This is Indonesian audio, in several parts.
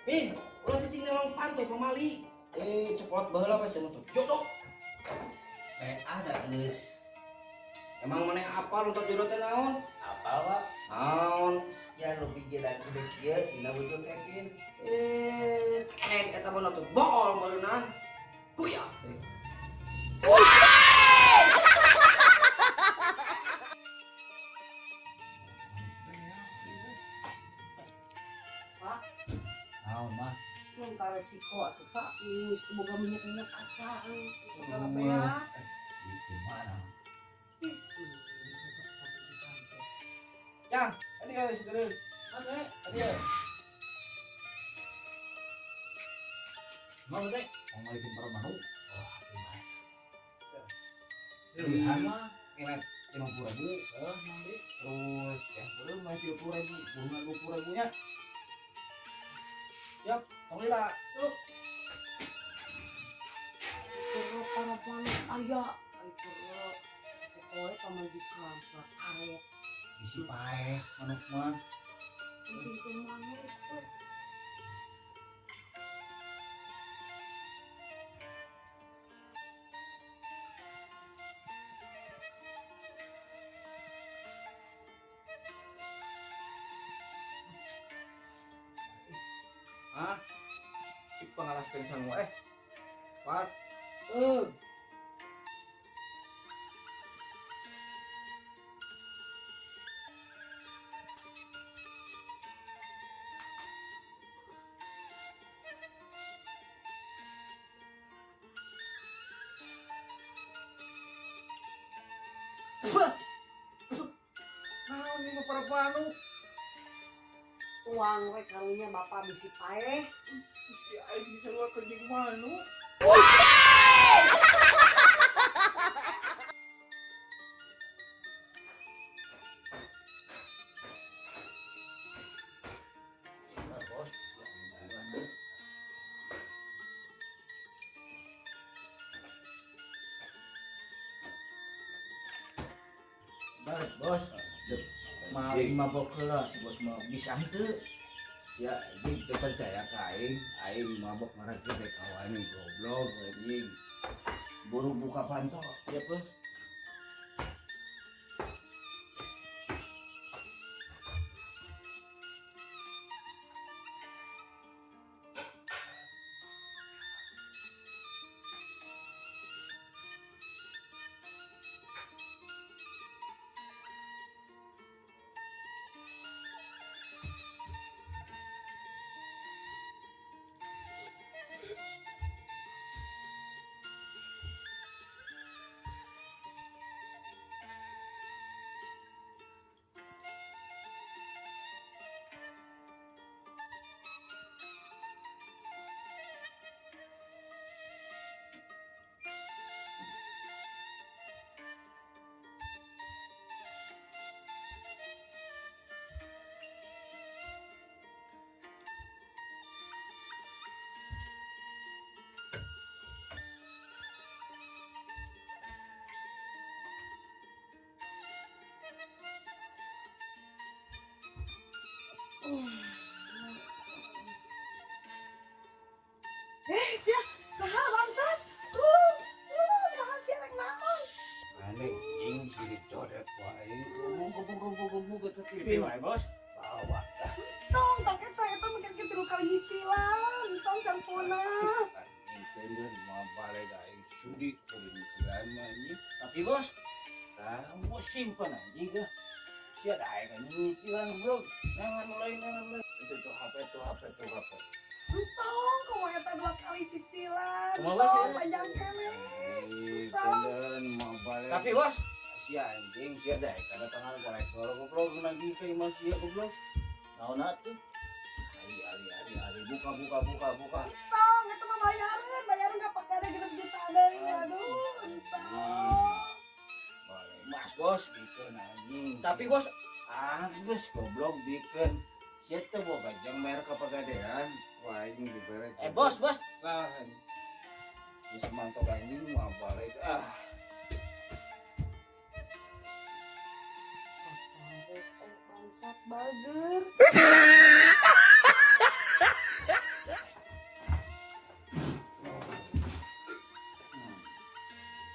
Min, ulah cicing nyolong pantai pemali. Cepot baheula pas nuntut jodoh. Ada geus. Emang mana apa nuntut jodoh teh naon? Apal, Pak? Naon? Ya lu pikiran gede kieu dina wujud Kevin. Eta mah nuntut bool beunang. Kuya. Pak, Naon, Mah? mun ka resiko atuh Pak, geus boga minyak-minyak kacang, segala teh ya. Itu mana? Yang, tadi ya segera. Ade, Tadi ya. Mau teh? Mau bikin permanu? Wah, lumayan. Pilihan mah ingat 50.000. Nanti. Terus belum mah 30.000, bunga 20.000-nya. Siap, Tong Lila. yuk. Terus para panik aya, terus pokoknya pamajikan karet. Isi pae manuk mah. Penting manuk. Hah? Cik pangalaskeun sangu Pat. Naon ieu para panu? Tuang we karunya bapak bisi paeh. Gusti aing bisa luar ke jeung manuk. Balik, Bos. Mau mabok heula si Bos mah bisa henteu. Ya, anjing teu percaya ka aing mabok ngaran teh kawan goblok anjing. Buru buka pantau. Siap, Bos. Sia, saha bangsat? Tulung jangan sirek naon. Aneh anjing sirik codet wae. Gebuk ke Pipi TV wae, Bos. bawa dah. Tong tak eta mikir kitu kali nyicilan, tong campuna. Anjing teuleun mah balik aing sudi kudu nyicilan mah anjing. Tapi, Bos, Kamu simpan anjing ah. Sia da aing nyicilan bro. Nangan mulai. Itu tuh HP. Entong komo eta 2 kali cicilan. Kumaha, Tong Bos, ya? panjang kene. Teuleun mah balik. tapi Bos, sia anjing sia da kada tangan kolektor goblok lagi ka imah sia goblok. naon atuh? Ali buka. Entong eta mah bayareun kapake ada 6 juta deui. Aduh, entong. Balik Mas, Bos. bikeun anjing. Tapi, Bos, geus goblok bikeun. Sia teh boga jang merek kapagadean. Wah, aing dibere. Bos. Tahan. Geus mantok anjing mah balik. Karet bangsat bager.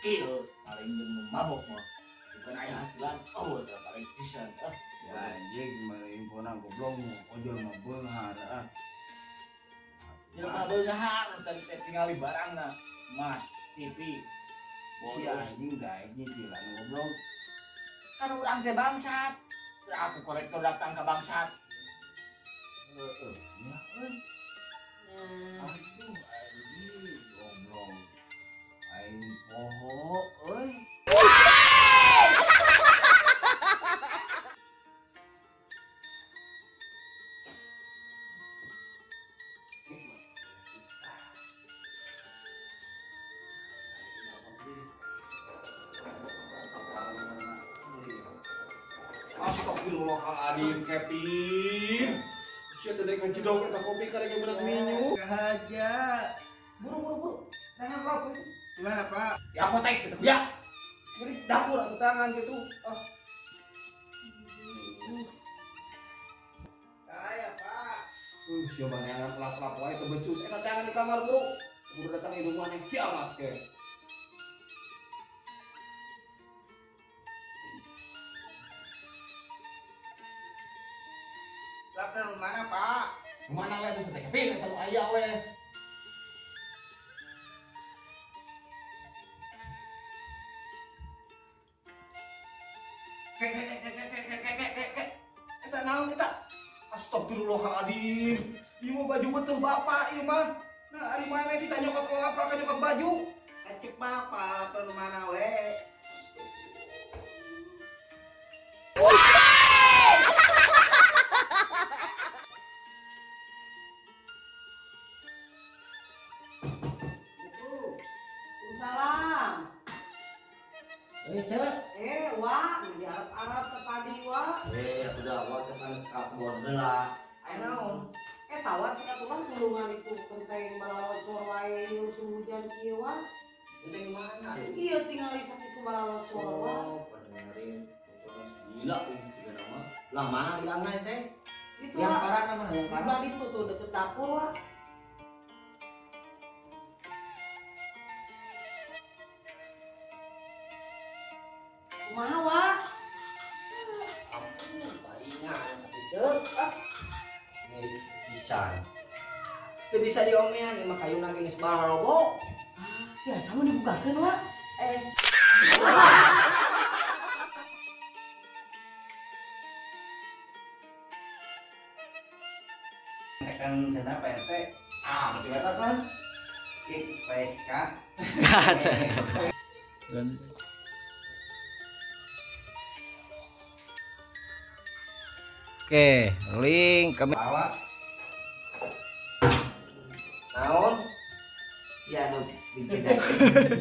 kecil paling jeung mabok mah bukan aya hasilan paling pisan Ya anjing merimpona goblok ojol mah beunghar jelema beunghar tadi tinggal di barangna emas TV si anjing gaek nyicilan goblok kan urang teh bangsat aku korektor datang ke bangsat ya aduh anjing goblok aing poho euy Astagfirullahaladzim, Kevin. Siapa tadi kan cidok kita kopi karena yang benak minyu. Kahaja. Buru. Tangan lo itu. Gimana, Pak? di apotek situ Ya. Jadi dapur atau tangan gitu. Kaya, Pak. Siapa yang pelap-pelap wae teu becus eta tangan di kamar, Bro. Buru datang di rumah nih kiamat ke. Lapar mana, Pak? Mana we itu teh Kevin kalau aya we. Kek. Eta naon eta? Astagfirullahaladzim. Ieu mah baju betuh bapak ieu mah. Nah, ari mana kita nyokot lapar ka nyokot baju? Acik Bapak, lapar mana we? Salam. cek Wak, di Arab ke tadi, Wak. aku dah awak kan kabor lah Ayo naon? Tawat cik atulah gulungan itu kenteng balalocor wae nu hujan kieu, Wak. itu di mana Iya tinggal di sakitu balalocor, Wak. dengerin gila ini segala mah lah mana di angna teh Itu yang Wak. parah mana yang Di parah balik tuh deket dapur, Wak. Kumaha, Wak? cek ini bisa diomean ini mah kayu nanging sebarang robo Biasa mah dibukakeun, Wak. Tekan cerita PRT. Motivator kan? Ik PK. Oke, link ke Bawa. naon? Ya, bikin